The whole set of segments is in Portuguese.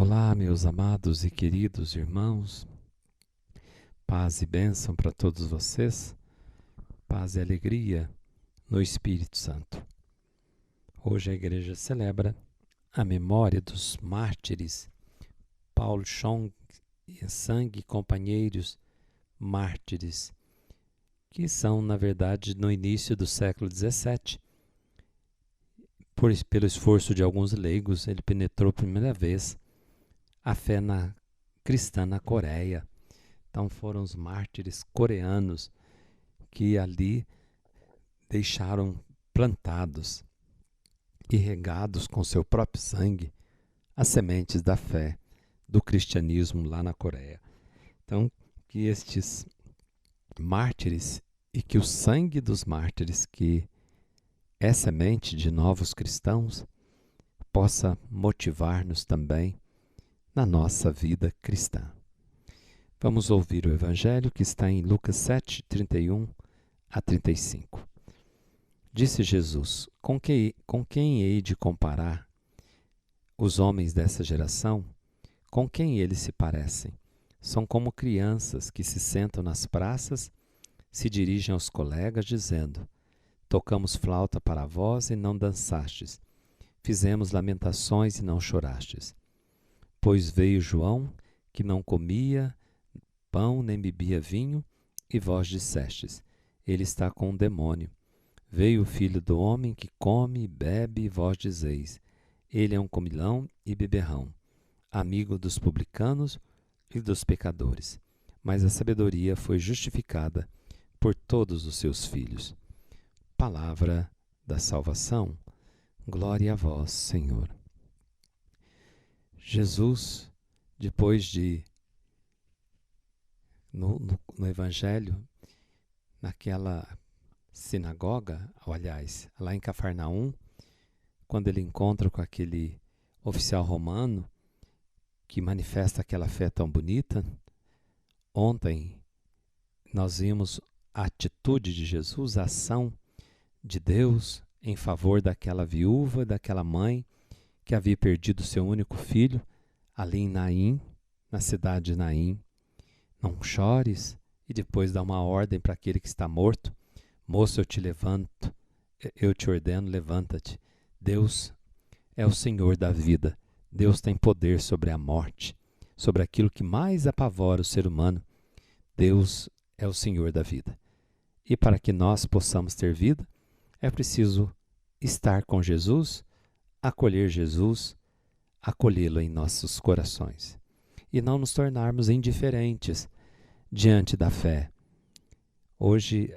Olá, meus amados e queridos irmãos, paz e bênção para todos vocês, paz e alegria no Espírito Santo. Hoje a igreja celebra a memória dos mártires Paulo Chong e Sang, companheiros mártires, que são, na verdade, no início do século XVII. Pelo esforço de alguns leigos, ele penetrou pela primeira vez a fé cristã na Coreia. Então foram os mártires coreanos que ali deixaram plantados e regados com seu próprio sangue as sementes da fé do cristianismo lá na Coreia. Então, que estes mártires e que o sangue dos mártires, que é semente de novos cristãos, possa motivar-nos também na nossa vida cristã. Vamos ouvir o Evangelho que está em Lucas 7, 31 a 35. Disse Jesus: Com quem hei de comparar os homens dessa geração? Com quem eles se parecem? São como crianças que se sentam nas praças, se dirigem aos colegas, dizendo: Tocamos flauta para vós e não dançastes. Fizemos lamentações e não chorastes. Pois veio João, que não comia pão nem bebia vinho, e vós dissestes: ele está com um demônio. Veio o Filho do Homem, que come e bebe, e vós dizeis: ele é um comilão e beberrão, amigo dos publicanos e dos pecadores. Mas a sabedoria foi justificada por todos os seus filhos. Palavra da salvação. Glória a vós, Senhor. Jesus, depois de, no Evangelho, naquela sinagoga, aliás, lá em Cafarnaum, quando ele encontra com aquele oficial romano que manifesta aquela fé tão bonita, ontem nós vimos a atitude de Jesus, a ação de Deus em favor daquela viúva, daquela mãe que havia perdido seu único filho, ali em Naim, na cidade de Naim. Não chores, e depois dá uma ordem para aquele que está morto: moço, eu te ordeno, levanta-te. Deus é o Senhor da vida. Deus tem poder sobre a morte, sobre aquilo que mais apavora o ser humano. Deus é o Senhor da vida. E para que nós possamos ter vida, é preciso estar com Jesus, acolher Jesus, acolhê-lo em nossos corações e não nos tornarmos indiferentes diante da fé. Hoje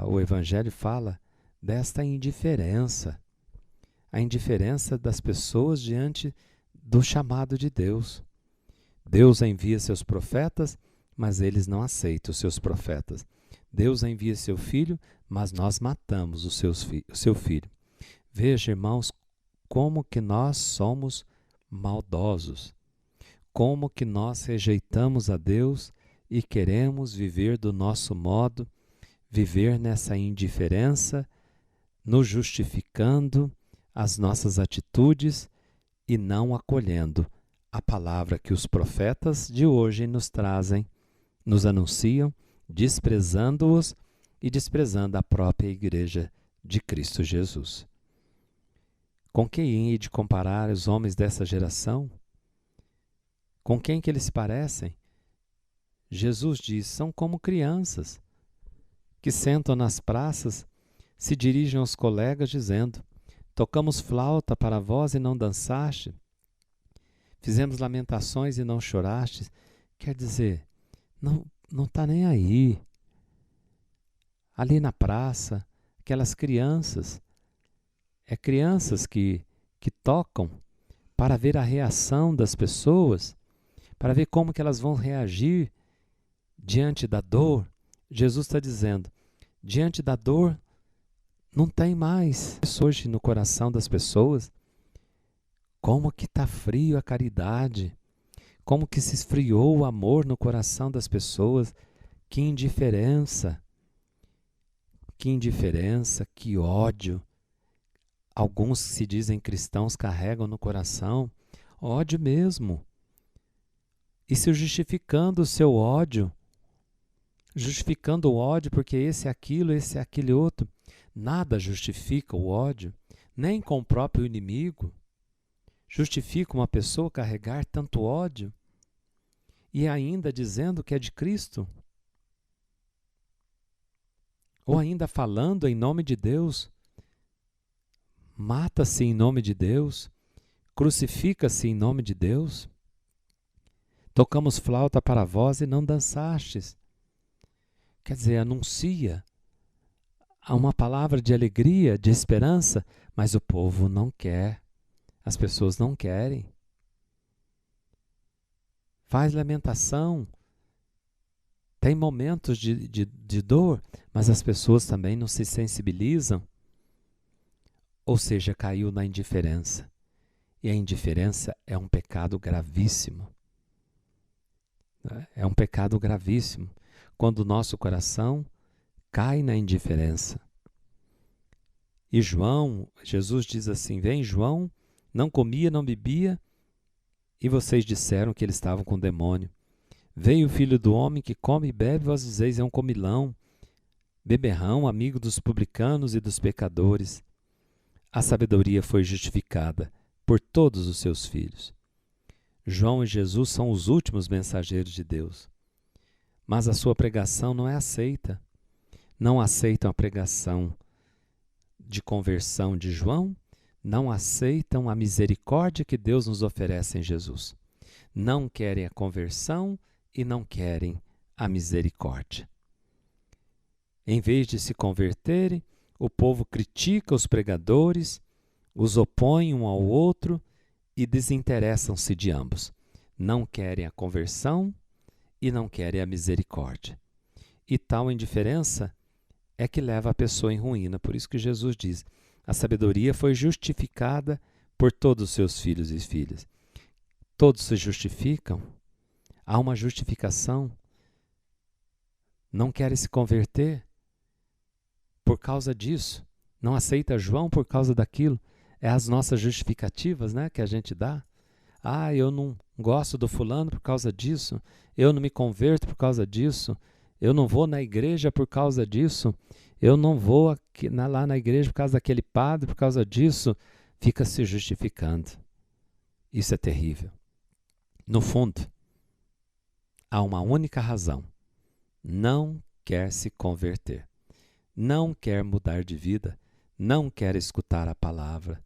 o Evangelho fala desta indiferença, a indiferença das pessoas diante do chamado de Deus. Deus envia seus profetas, mas eles não aceitam os seus profetas. Deus envia seu filho, mas nós matamos o seu filho. Veja, irmãos, como que nós somos maldosos, como que nós rejeitamos a Deus e queremos viver do nosso modo, viver nessa indiferença, nos justificando as nossas atitudes e não acolhendo a palavra que os profetas de hoje nos trazem, nos anunciam, desprezando-os e desprezando a própria igreja de Cristo Jesus. Com quem hei de comparar os homens dessa geração? Com quem que eles se parecem? Jesus diz: são como crianças que sentam nas praças, se dirigem aos colegas dizendo: tocamos flauta para vós e não dançaste, fizemos lamentações e não choraste. Quer dizer, não está nem aí. Ali na praça, aquelas crianças, crianças que tocam para ver a reação das pessoas, para ver como que elas vão reagir diante da dor. Jesus está dizendo: diante da dor não tem mais isso hoje no coração das pessoas. Como que está frio a caridade, como que se esfriou o amor no coração das pessoas. Que indiferença, que ódio. Alguns que se dizem cristãos carregam no coração ódio mesmo, e se justificando o seu ódio, justificando o ódio porque esse é aquele outro. Nada justifica o ódio, nem com o próprio inimigo. Justifica uma pessoa carregar tanto ódio e ainda dizendo que é de Cristo? Ou ainda falando em nome de Deus? Mata-se em nome de Deus? Crucifica-se em nome de Deus? Tocamos flauta para vós e não dançastes. Quer dizer, anuncia uma palavra de alegria, de esperança, mas o povo não quer. As pessoas não querem. Faz lamentação. Tem momentos de dor, mas as pessoas também não se sensibilizam. Ou seja, caiu na indiferença. E a indiferença é um pecado gravíssimo. É um pecado gravíssimo. Quando o nosso coração cai na indiferença. E Jesus diz assim, vem João, não comia, não bebia, e vocês disseram que eles estavam com demônio. Veio o Filho do Homem que come e bebe, vós dizeis, é um comilão, beberrão, amigo dos publicanos e dos pecadores. A sabedoria foi justificada por todos os seus filhos. João e Jesus são os últimos mensageiros de Deus. Mas a sua pregação não é aceita. Não aceitam a pregação de conversão de João, não aceitam a misericórdia que Deus nos oferece em Jesus. Não querem a conversão e não querem a misericórdia. Em vez de se converterem, o povo critica os pregadores, os opõe um ao outro e desinteressam-se de ambos. Não querem a conversão e não querem a misericórdia. E tal indiferença é que leva a pessoa em ruína. Por isso que Jesus diz, a sabedoria foi justificada por todos os seus filhos e filhas. Todos se justificam. Há uma justificação. Não querem se converter por causa disso. Não aceita João por causa daquilo. É as nossas justificativas, né, que a gente dá. Eu não gosto do fulano por causa disso. Eu não me converto por causa disso. Eu não vou na igreja por causa disso. Eu não vou lá na igreja por causa daquele padre, por causa disso. Fica se justificando. Isso é terrível. No fundo, há uma única razão. Não quer se converter. Não quer mudar de vida. Não quer escutar a palavra.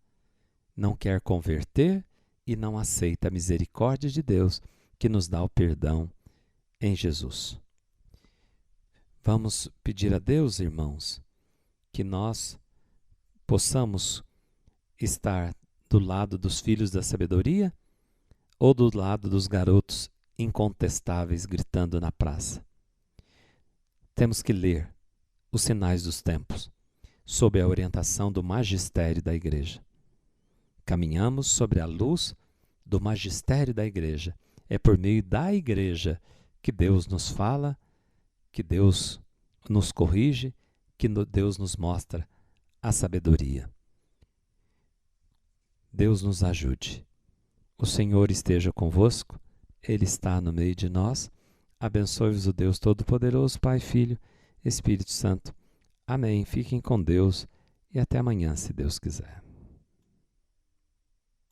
Não quer converter e não aceita a misericórdia de Deus que nos dá o perdão em Jesus. Vamos pedir a Deus, irmãos, que nós possamos estar do lado dos filhos da sabedoria ou do lado dos garotos incontestáveis gritando na praça. Temos que ler os sinais dos tempos, sob a orientação do magistério da Igreja. Caminhamos sobre a luz do magistério da Igreja. É por meio da Igreja que Deus nos fala, que Deus nos corrige, que Deus nos mostra a sabedoria. Deus nos ajude. O Senhor esteja convosco, Ele está no meio de nós. Abençoe-vos o Deus Todo-Poderoso, Pai, Filho, Espírito Santo. Amém. Fiquem com Deus e até amanhã, se Deus quiser.